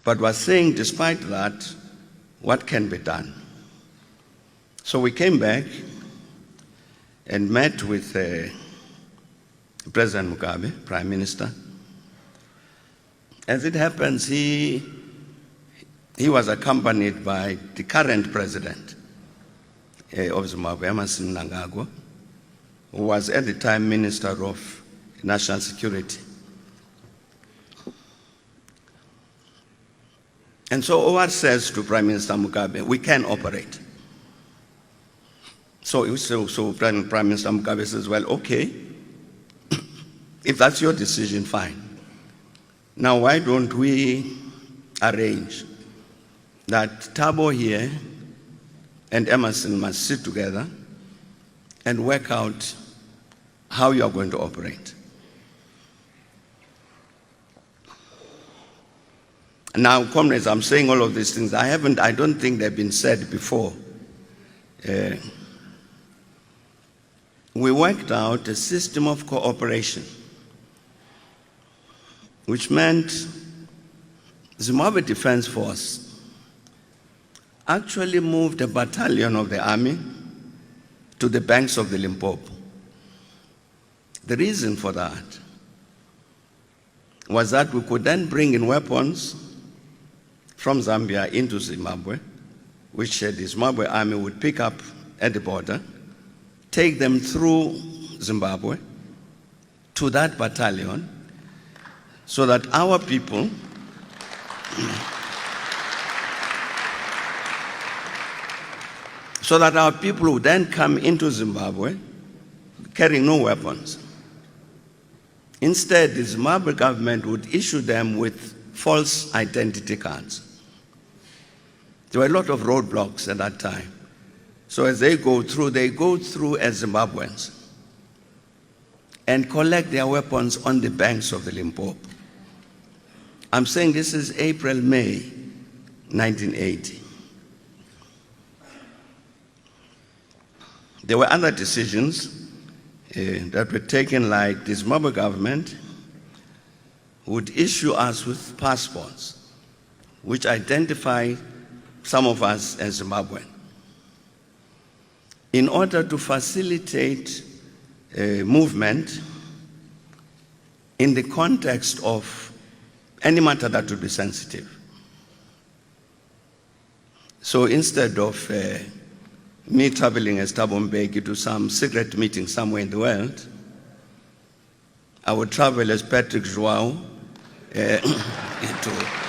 but was saying, despite that, what can be done? So we came back and met with President Mugabe, Prime Minister. As it happens, he was accompanied by the current president of Zimbabwe, Emmerson Mnangagwa, who was at the time Minister of National Security. And so OR says to Prime Minister Mugabe, we can operate. So Prime Minister Mugabe says, well, okay, if that's your decision, fine. Now, why don't we arrange that Thabo here and Emmerson must sit together and work out how you are going to operate. Now, comrades, I'm saying all of these things. I don't think they've been said before. We worked out a system of cooperation, which meant Zimbabwe Defense Force actually moved a battalion of the army to the banks of the Limpopo. The reason for that was that we could then bring in weapons from Zambia into Zimbabwe, which the Zimbabwe army would pick up at the border, take them through Zimbabwe to that battalion, so that our people would then come into Zimbabwe carrying no weapons. Instead, the Zimbabwe government would issue them with false identity cards. There were a lot of roadblocks at that time. So as they go through as Zimbabweans and collect their weapons on the banks of the Limpopo. I'm saying this is April, May 1980. There were other decisions that were taken, like the Zimbabwe government would issue us with passports which identify some of us as Zimbabwean, in order to facilitate movement in the context of any matter that would be sensitive. So instead of me traveling as Thabo Mbeki to some secret meeting somewhere in the world, I would travel as Patrick João to